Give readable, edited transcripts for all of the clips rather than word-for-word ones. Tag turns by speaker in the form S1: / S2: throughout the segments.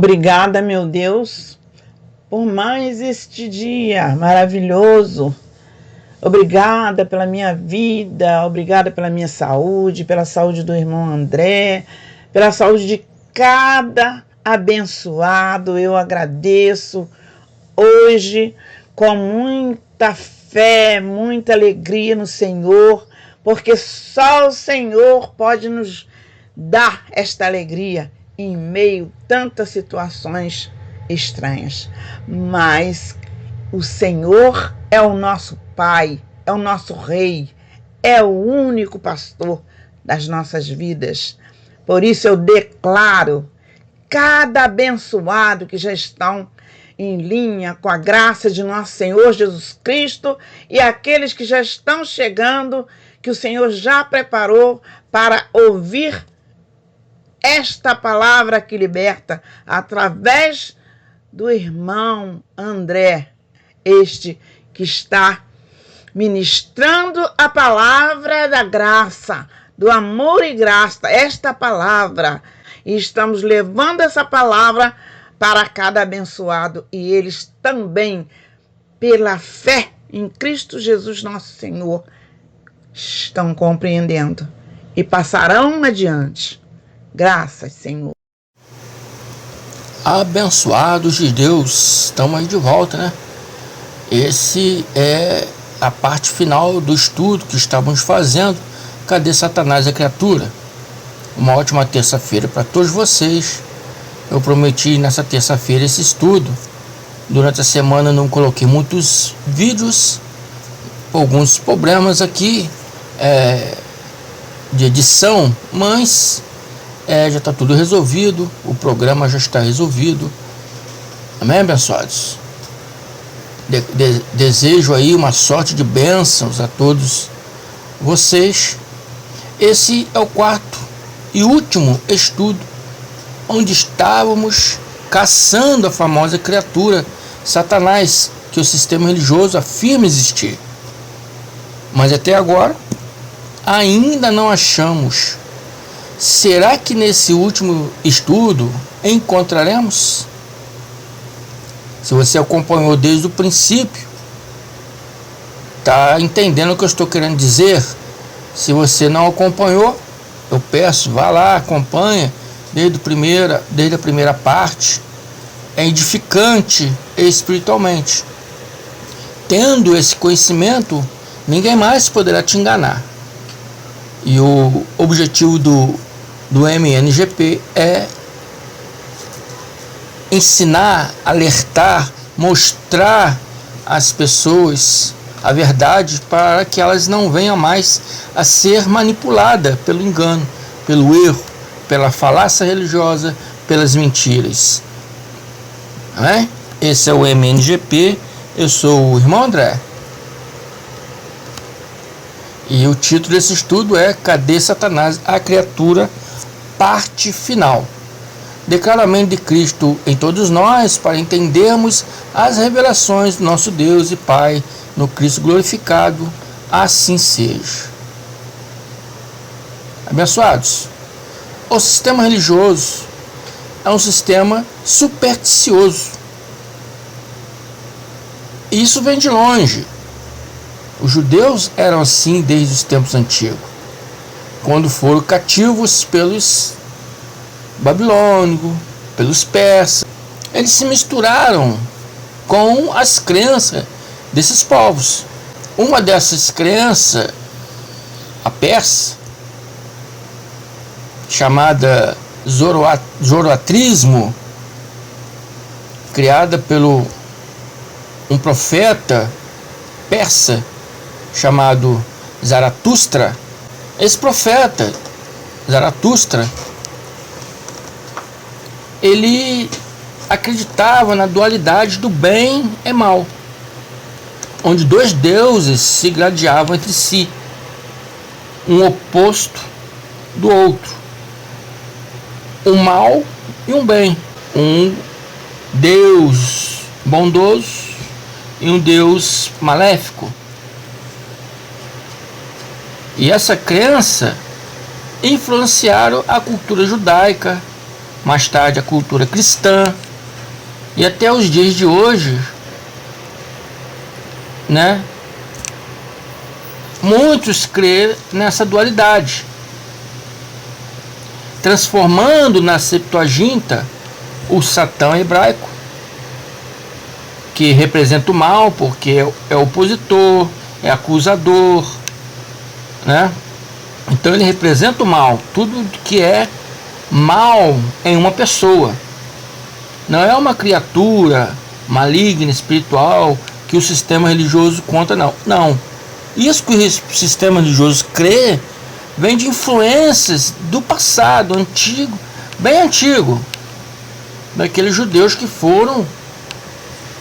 S1: Obrigada, meu Deus, por mais este dia maravilhoso. Obrigada pela minha vida, obrigada pela minha saúde, pela saúde do irmão André, pela saúde de cada abençoado. Eu agradeço hoje com muita fé, muita alegria no Senhor, porque só o Senhor pode nos dar esta alegria em meio a tantas situações estranhas. Mas o Senhor é o nosso Pai, é o nosso Rei, é o único pastor das nossas vidas. Por isso eu declaro cada abençoado que já estão em linha com a graça de nosso Senhor Jesus Cristo e aqueles que já estão chegando, que o Senhor já preparou para ouvir esta palavra que liberta através do irmão André, este que está ministrando a palavra da graça, do amor e graça, esta palavra. E estamos levando essa palavra para cada abençoado e eles também, pela fé em Cristo Jesus nosso Senhor, estão compreendendo e passarão adiante. Graças, Senhor.
S2: Abençoados de Deus, estamos aí de volta, né? Esse é a parte final do estudo que estávamos fazendo. Cadê Satanás, a criatura? Uma ótima terça-feira para todos vocês. Eu prometi nessa terça-feira esse estudo. Durante a semana não coloquei muitos vídeos, alguns problemas aqui de edição, mas já está tudo resolvido, o programa já está resolvido. Amém, abençoados? Desejo aí uma sorte de bênçãos a todos vocês. Esse é o quarto e último estudo, onde estávamos caçando a famosa criatura Satanás, que o sistema religioso afirma existir. Mas até agora ainda não achamos. Será que nesse último estudo encontraremos? Se você acompanhou desde o princípio, está entendendo o que eu estou querendo dizer? Se você não acompanhou, eu peço, vá lá, acompanha desde a primeira parte. É edificante espiritualmente. Tendo esse conhecimento, ninguém mais poderá te enganar. E o objetivo do MNGP é ensinar, alertar, mostrar às pessoas a verdade para que elas não venham mais a ser manipuladas pelo engano, pelo erro, pela falácia religiosa, pelas mentiras. Amém? Esse é o MNGP, eu sou o irmão André. E o título desse estudo é Cadê Satanás, a criatura, parte final. Declaramento de Cristo em todos nós para entendermos as revelações do nosso Deus e Pai no Cristo glorificado, assim seja. Abençoados, o sistema religioso é um sistema supersticioso. Isso vem de longe. Os judeus eram assim desde os tempos antigos, quando foram cativos pelos babilônicos, pelos persas. Eles se misturaram com as crenças desses povos. Uma dessas crenças, a persa, chamada zoroatrismo, criada pelo um profeta persa chamado Zaratustra. Esse profeta Zaratustra, ele acreditava na dualidade do bem e mal, onde dois deuses se gladiavam entre si, um oposto do outro, um mal e um bem, um Deus bondoso e um Deus maléfico. E essa crença influenciaram a cultura judaica, mais tarde a cultura cristã, e até os dias de hoje, né? Muitos creem nessa dualidade, transformando na Septuaginta o Satã hebraico, que representa o mal, porque é opositor, é acusador, né? Então ele representa o mal, tudo que é mal em uma pessoa. Não é uma criatura maligna, espiritual, que o sistema religioso conta, não. Não. Isso que o sistema religioso crê vem de influências do passado, antigo, bem antigo, daqueles judeus que foram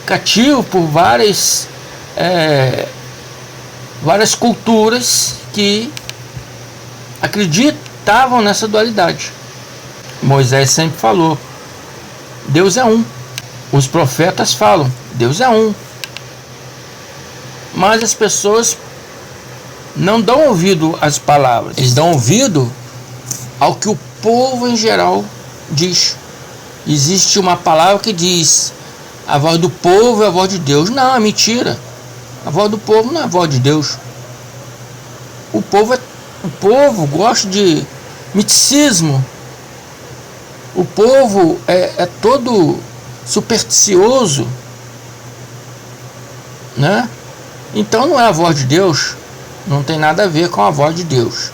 S2: cativos por várias culturas que acreditavam nessa dualidade. Moisés sempre falou: Deus é um. Os profetas falam: Deus é um. Mas as pessoas não dão ouvido às palavras, eles dão ouvido ao que o povo em geral diz. Existe uma palavra que diz: a voz do povo é a voz de Deus. Não, é mentira. A voz do povo não é a voz de Deus. O povo gosta de miticismo. O povo é todo supersticioso, né? Então não é a voz de Deus, não tem nada a ver com a voz de Deus.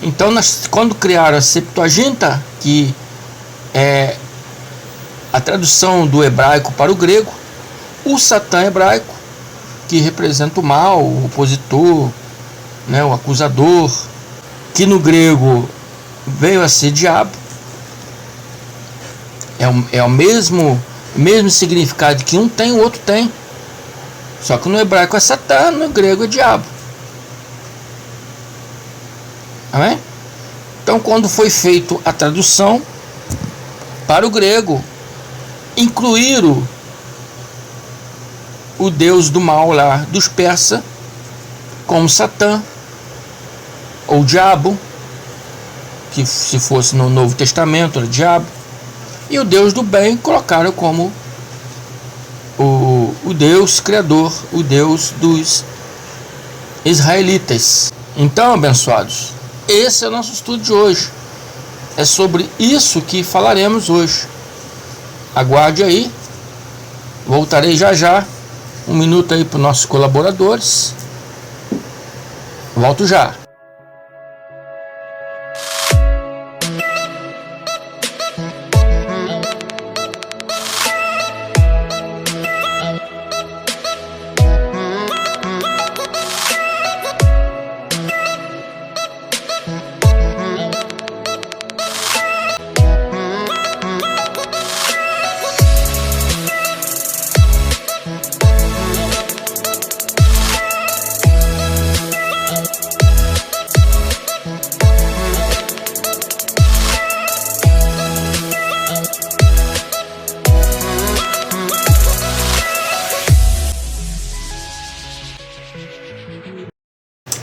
S2: Então quando criaram a Septuaginta, que é a tradução do hebraico para o grego, o Satã hebraico, que representa o mal, o opositor, né, o acusador, que no grego veio a ser diabo, é o mesmo significado que um tem, o outro tem. Só que no hebraico é Satã, no grego é diabo. Amém? Então, quando foi feita a tradução para o grego, incluíram o deus do mal lá dos persas como Satã, ou diabo, que se fosse no Novo Testamento era diabo, e o Deus do bem colocaram como o Deus criador, o Deus dos israelitas. Então, abençoados, esse é o nosso estudo de hoje. É sobre isso que falaremos hoje. Aguarde aí, voltarei já já. Um minuto aí para os nossos colaboradores. Volto já.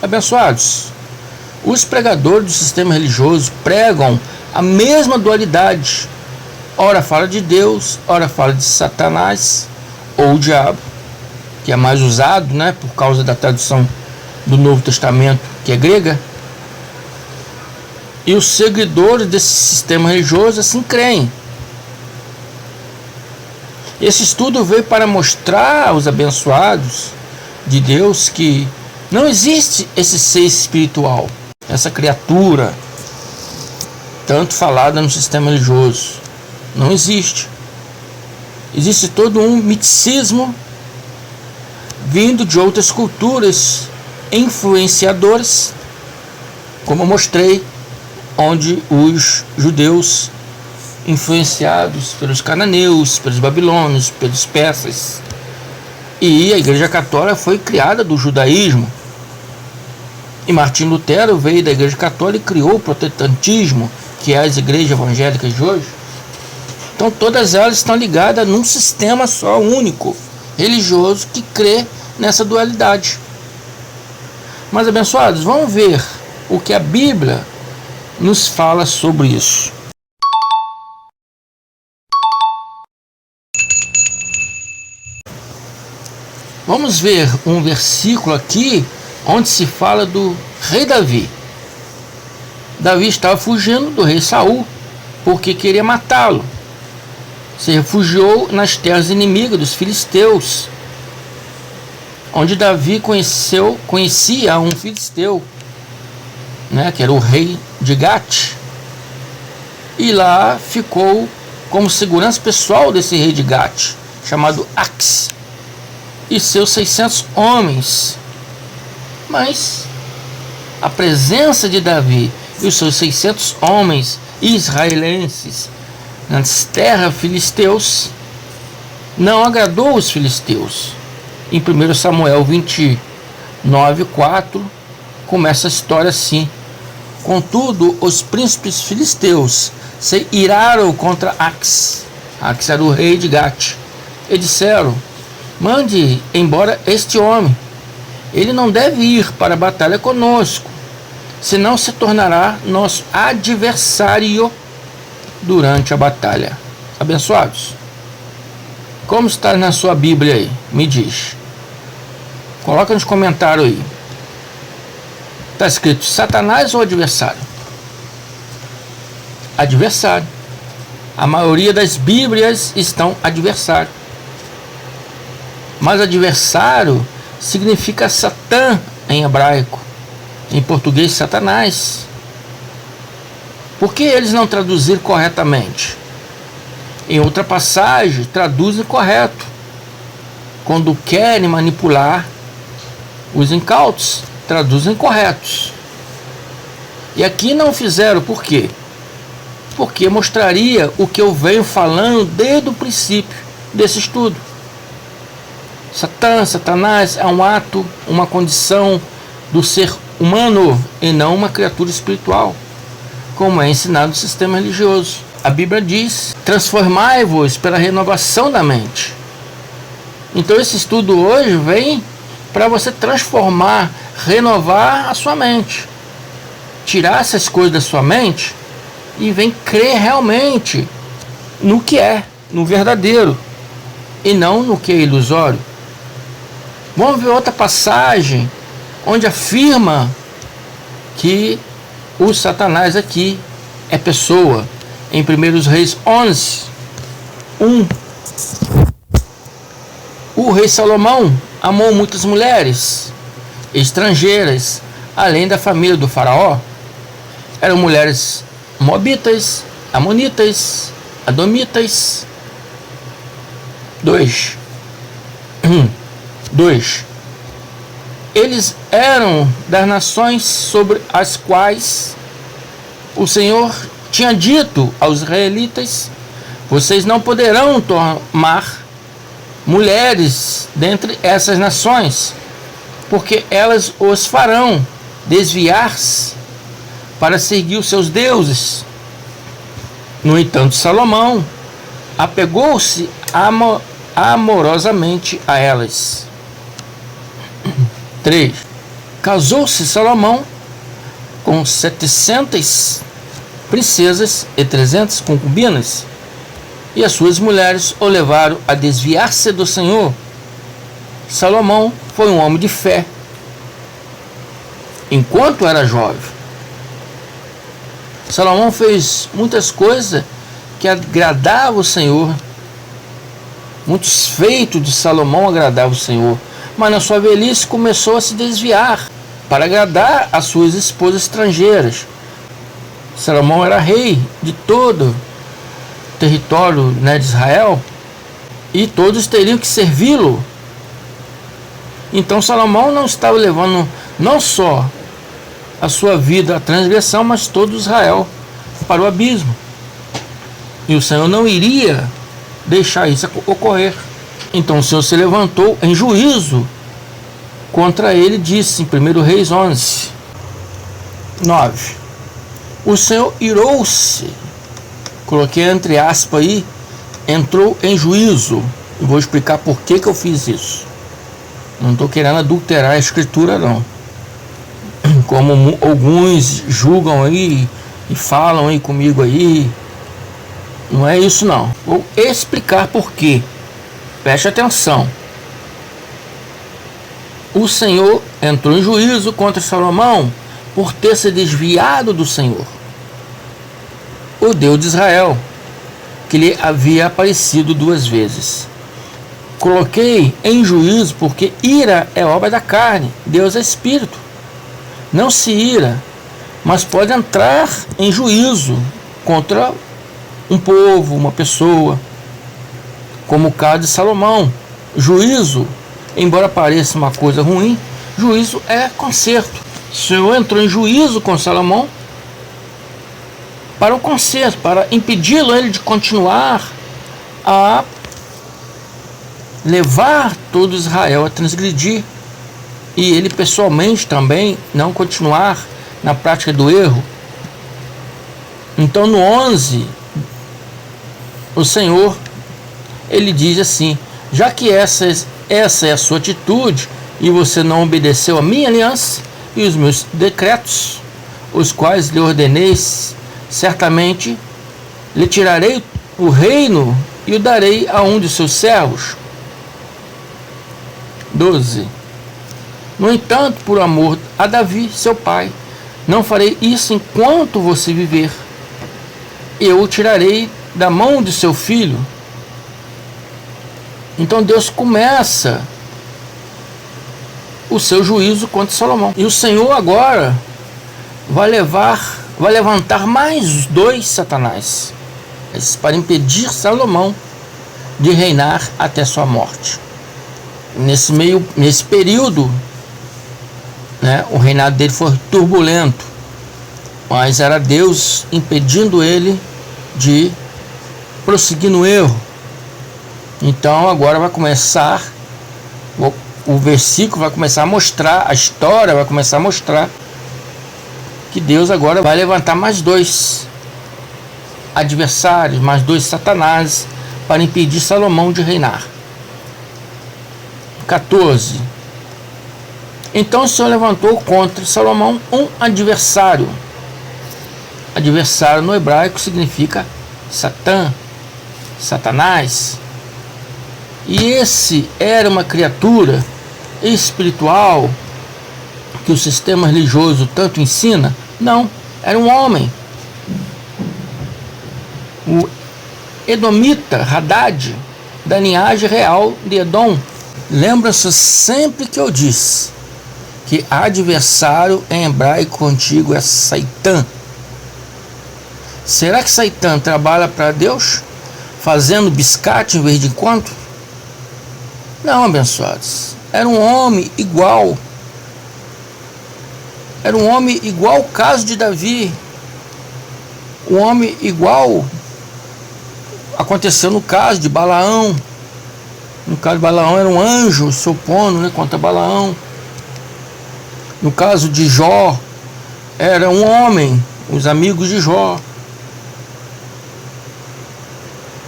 S2: Abençoados, os pregadores do sistema religioso pregam a mesma dualidade. Ora fala de Deus, ora fala de Satanás ou o diabo, que é mais usado, né, por causa da tradução do Novo Testamento, que é grega. E os seguidores desse sistema religioso assim creem. Esse estudo veio para mostrar aos abençoados de Deus que não existe esse ser espiritual, essa criatura tanto falada no sistema religioso. Não existe. Existe todo um miticismo vindo de outras culturas influenciadoras, como eu mostrei, onde os judeus, influenciados pelos cananeus, pelos babilônios, pelos persas, e a Igreja Católica foi criada do judaísmo. E Martinho Lutero veio da Igreja Católica e criou o protestantismo, que é as igrejas evangélicas de hoje. Então todas elas estão ligadas num sistema só, único, religioso, que crê nessa dualidade. Mas, abençoados, vamos ver o que a Bíblia nos fala sobre isso. Vamos ver um versículo aqui onde se fala do rei Davi. Davi estava fugindo do rei Saul porque queria matá-lo. Se refugiou nas terras inimigas dos filisteus, onde Davi conhecia um filisteu, né, que era o rei de Gate, e lá ficou como segurança pessoal desse rei de Gate, chamado Ax, e seus 600 homens. Mas a presença de Davi e os seus 600 homens israelenses nas terras filisteus não agradou os filisteus. Em 1 Samuel 29:4 começa a história assim: contudo, os príncipes filisteus se iraram contra Ax. Ax era o rei de Gate, e disseram: mande embora este homem, ele não deve ir para a batalha conosco, senão se tornará nosso adversário durante a batalha. Abençoados, como está na sua Bíblia aí? Me diz. Coloca nos comentários aí. Está escrito Satanás ou adversário? Adversário. A maioria das Bíblias estão adversário. Mas adversário significa Satã em hebraico. Em português, Satanás. Por que eles não traduziram corretamente? Em outra passagem, traduzem correto. Quando querem manipular os incautos, traduzem corretos. E aqui não fizeram, por quê? Porque mostraria o que eu venho falando desde o princípio desse estudo. Satã, Satanás é um ato, uma condição do ser humano e não uma criatura espiritual, como é ensinado no sistema religioso. A Bíblia diz: transformai-vos pela renovação da mente. Então esse estudo hoje vem para você transformar, renovar a sua mente, tirar essas coisas da sua mente e vem crer realmente no que é, no verdadeiro, e não no que é ilusório. Vamos ver outra passagem onde afirma que o Satanás aqui é pessoa. Em 1 Reis 11:1, o rei Salomão amou muitas mulheres estrangeiras, além da família do faraó. Eram mulheres moabitas, amonitas, adomitas. 2. Eles eram das nações sobre as quais o Senhor tinha dito aos israelitas: vocês não poderão tomar mulheres dentre essas nações, porque elas os farão desviar-se para seguir os seus deuses. No entanto, Salomão apegou-se amorosamente a elas. 3. Casou-se Salomão com 700 princesas e 300 concubinas, e as suas mulheres o levaram a desviar-se do Senhor. Salomão foi um homem de fé enquanto era jovem. Salomão fez muitas coisas que agradavam o Senhor. Muitos feitos de Salomão agradavam o Senhor, mas na sua velhice começou a se desviar para agradar as suas esposas estrangeiras. Salomão era rei de todo o território, de Israel, e todos teriam que servi-lo. Então Salomão não estava levando não só a sua vida à transgressão, mas todo Israel para o abismo. E o Senhor não iria deixar isso ocorrer. Então o Senhor se levantou em juízo contra ele, disse em 1 Reis 11:9. O Senhor irou-se, coloquei entre aspas aí, entrou em juízo. E vou explicar por que eu fiz isso. Não estou querendo adulterar a escritura, não, como alguns julgam aí e falam aí comigo aí. Não é isso, não. Vou explicar por quê. Preste atenção. o Senhor entrou em juízo contra Salomão por ter se desviado do Senhor, o Deus de Israel, que lhe havia aparecido 2 vezes. Coloquei em juízo porque ira é obra da carne, Deus é espírito. Não se ira, mas pode entrar em juízo contra um povo, uma pessoa, como o caso de Salomão. Juízo, embora pareça uma coisa ruim, juízo é conserto. O Senhor entrou em juízo com Salomão para o conserto, para impedi-lo ele de continuar a levar todo Israel a transgredir, e ele pessoalmente também não continuar na prática do erro. Então no 11, o Senhor, ele diz assim: já que essa é a sua atitude, e você não obedeceu a minha aliança e os meus decretos, os quais lhe ordenei, certamente lhe tirarei o reino e o darei a um de seus servos. 12. No entanto, por amor a Davi, seu pai, não farei isso enquanto você viver. Eu o tirarei da mão de seu filho. Então Deus começa o seu juízo contra Salomão. E o Senhor agora vai levantar mais 2 Satanás para impedir Salomão de reinar até sua morte. Nesse período, né, o reinado dele foi turbulento, mas era Deus impedindo ele de prosseguir no erro. Então agora vai começar, o versículo vai começar a mostrar, a história vai começar a mostrar que Deus agora vai levantar mais 2 adversários, mais 2 Satanás, para impedir Salomão de reinar. 14. Então o Senhor levantou contra Salomão um adversário. Adversário no hebraico significa Satã, Satanás. E esse era uma criatura espiritual que o sistema religioso tanto ensina? Não, era um homem. O edomita Hadad, da linhagem real de Edom. Lembra-se sempre que eu disse que adversário em hebraico antigo é Saitã. Será que Saitã trabalha para Deus, fazendo biscate em vez de encontro? Não, abençoados. Era um homem igual. Era um homem igual ao caso de Davi. Um homem igual aconteceu no caso de Balaão. No caso de Balaão era um anjo se opondo, né, contra Balaão. No caso de Jó, era um homem, os amigos de Jó.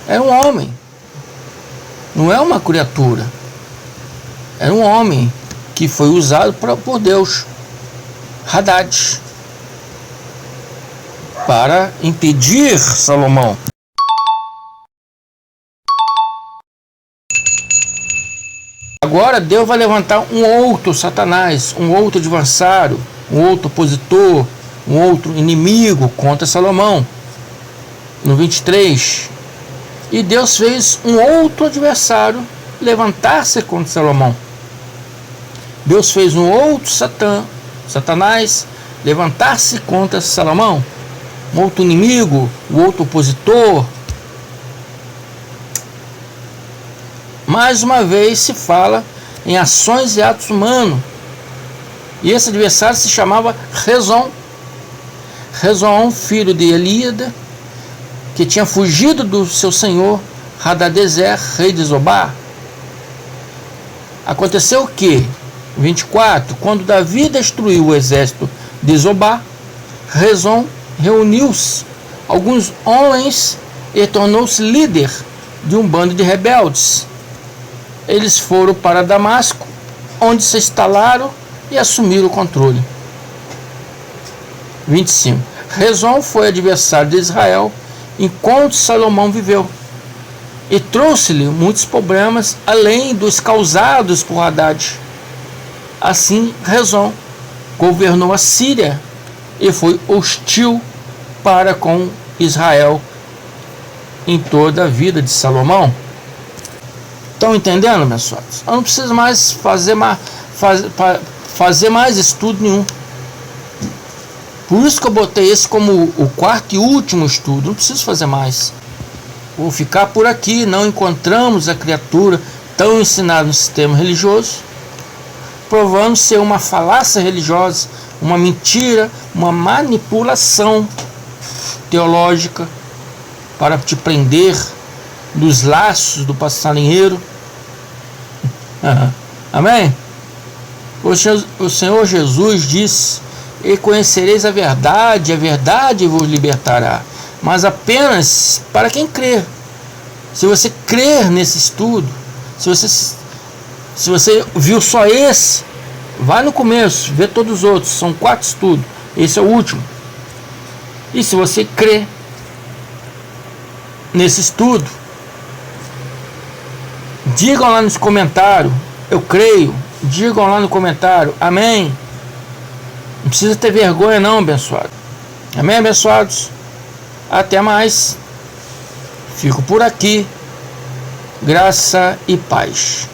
S2: Era um homem. Não é uma criatura. Era um homem que foi usado por Deus, Hadad, para impedir Salomão. Agora Deus vai levantar um outro Satanás, um outro adversário, um outro opositor, um outro inimigo contra Salomão. No 23. E Deus fez um outro adversário levantar-se contra Salomão. Deus fez um outro Satanás, levantar-se contra Salomão. Um outro inimigo, um outro opositor. Mais uma vez se fala em ações e atos humanos. E esse adversário se chamava Rezon. Rezon, filho de Elíada, que tinha fugido do seu senhor Hadadezer, rei de Zobá. Aconteceu o que? 24. Quando Davi destruiu o exército de Zobá, Rezon reuniu-se alguns homens e tornou-se líder de um bando de rebeldes. Eles foram para Damasco, onde se instalaram e assumiram o controle. 25. Rezon foi adversário de Israel enquanto Salomão viveu, e trouxe-lhe muitos problemas além dos causados por Hadad. Assim, Rezon governou a Síria e foi hostil para com Israel em toda a vida de Salomão. Estão entendendo, abençoados? Eu não preciso mais fazer mais estudo nenhum. Por isso que eu botei esse como o quarto e último estudo. Não preciso fazer mais. Vou ficar por aqui. Não encontramos a criatura tão ensinada no sistema religioso, provando ser uma falácia religiosa, uma mentira, uma manipulação teológica para te prender nos laços do passarinheiro. Amém? O Senhor Jesus disse: e conhecereis a verdade vos libertará. Mas apenas para quem crer. Se você crer nesse estudo, se você viu só esse, vai no começo, vê todos os outros. São 4 estudos, esse é o último. E se você crer nesse estudo, digam lá nos comentários: eu creio. Digam lá no comentário: amém. Não precisa ter vergonha não, abençoado. Amém, abençoados? Até mais. Fico por aqui. Graça e paz.